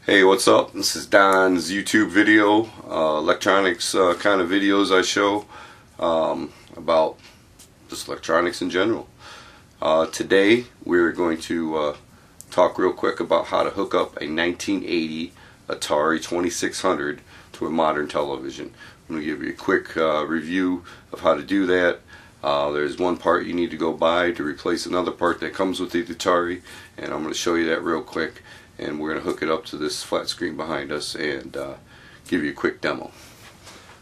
Hey, what's up? This is Don's YouTube video, electronics kind of videos I show about just electronics in general. Today we're going to talk real quick about how to hook up a 1980 Atari 2600 to a modern television. I'm going to give you a quick review of how to do that. There's one part you need to go buy to replace another part that comes with the Atari, and I'm going to show you that real quick. And we're going to hook it up to this flat screen behind us and give you a quick demo.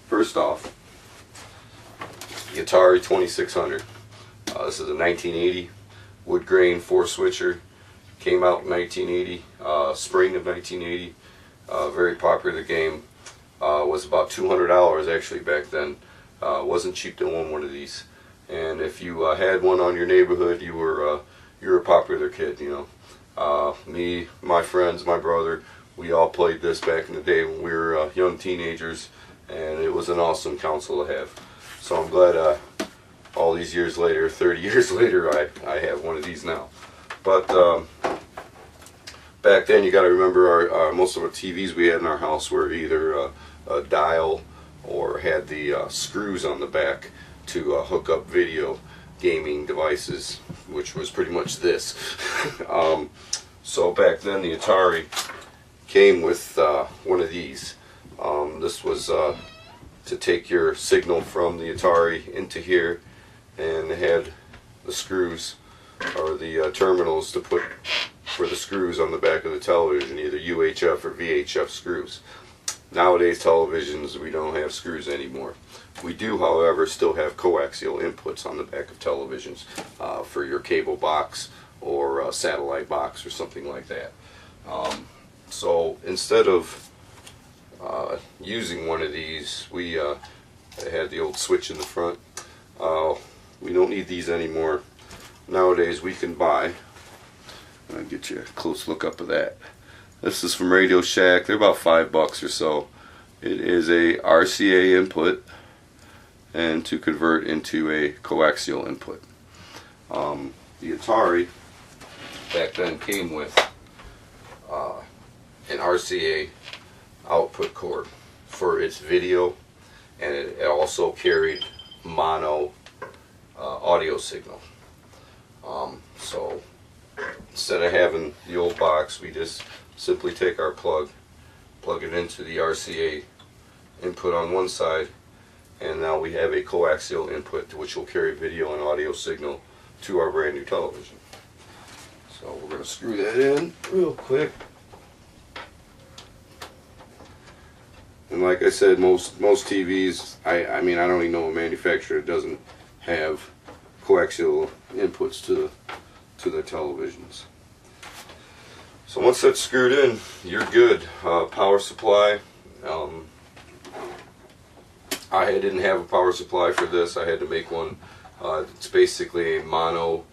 First off, the Atari 2600. This is a 1980 wood grain 4-switcher. Came out in 1980, spring of 1980. Very popular game. Was about $200 actually back then. Wasn't cheap to own one of these. And if you had one on your neighborhood, you were a popular kid, you know. Me, my friends, my brother, we all played this back in the day when we were young teenagers, and it was an awesome console to have. So I'm glad all these years later, 30 years later, I have one of these now. But back then, you got to remember, most of our TVs we had in our house were either a dial or had the screws on the back to hook up video gaming devices, which was pretty much this. So back then the Atari came with one of these. This was to take your signal from the Atari into here, and it had the screws or the terminals to put for the screws on the back of the television, either UHF or VHF screws. Nowadays televisions, we don't have screws anymore. We do, however, still have coaxial inputs on the back of televisions for your cable box or satellite box or something like that. So instead of using one of these, we had the old switch in the front. We don't need these anymore. Nowadays we can buy, I'll get you a close look up of that. This is from Radio Shack. They're about $5 or so. It is a RCA input and to convert into a coaxial input. The Atari back then came with an RCA output cord for its video, and it also carried mono audio signal. So instead of having the old box, we just simply take our plug it into the RCA input on one side, and now we have a coaxial input which will carry video and audio signal to our brand new television. So we're going to screw that in real quick. And like I said, most TVs, I mean, I don't even know a manufacturer that doesn't have coaxial inputs to their televisions. So once that's screwed in, you're good. Power supply. I didn't have a power supply for this. I had to make one. It's basically a mono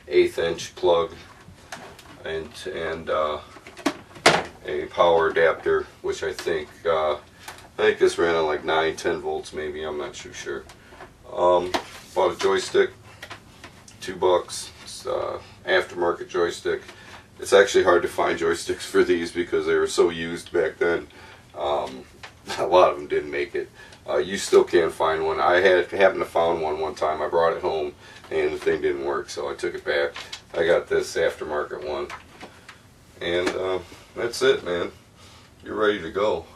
1/8 inch plug and a power adapter, which I think this ran on like 9-10 volts maybe. I'm not too sure. Bought a joystick, $2. It's aftermarket joystick. It's actually hard to find joysticks for these because they were so used back then. A lot of them didn't make it. You still can't find one. I happened to find one time. I brought it home and the thing didn't work, so I took it back. I got this aftermarket one, and that's it, man. You're ready to go.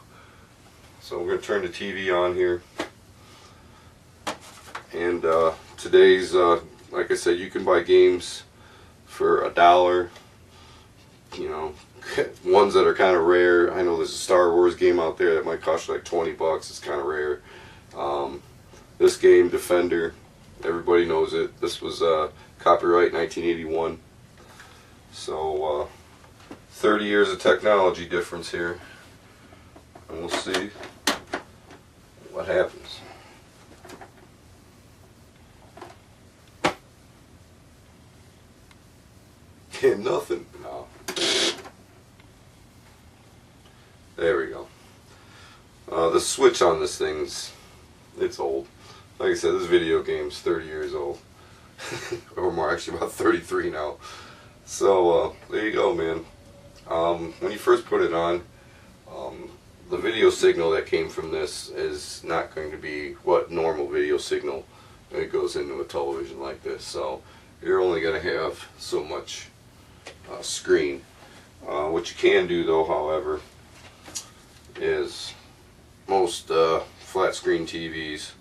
So we're going to turn the TV on here, and today's, like I said, you can buy games for $1. You know, ones that are kind of rare. I know there's a Star Wars game out there that might cost you like $20. It's kind of rare. This game, Defender, everybody knows it. This was copyright 1981. So 30 years of technology difference here, and we'll see what happens. Can't nothing. No. There we go. The switch on this thing's, it's old. Like I said, this video game's 30 years old. Or more, actually about 33 now. So, there you go, man. When you first put it on, The video signal that came from this is not going to be what normal video signal it goes into a television like this, so you're only going to have so much screen. What you can do though, however, is most flat screen TVs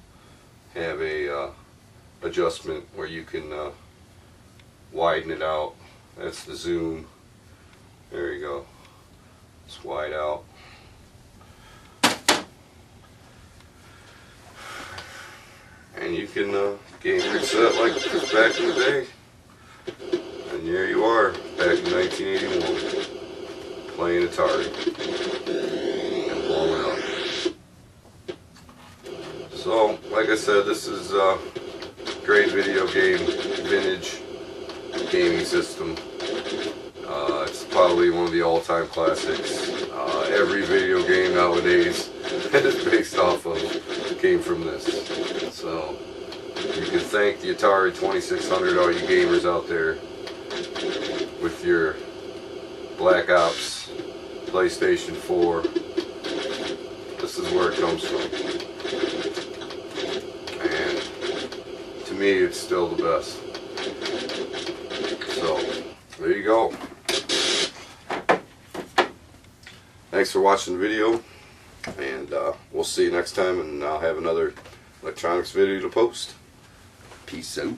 have a adjustment where you can widen it out. That's the zoom. There you go. It's wide out. And you can game your set like this back in the day. And here you are, back in 1981, playing Atari and blowing up. So, like I said, this is a great video game, vintage gaming system. It's probably one of the all-time classics. Every video game nowadays that is based off of came from this. So you can thank the Atari 2600, all you gamers out there, with your Black Ops, PlayStation 4. This is where it comes from. And to me, it's still the best. So there you go. Thanks for watching the video, and we'll see you next time, and I'll have another electronics video to post. Peace out.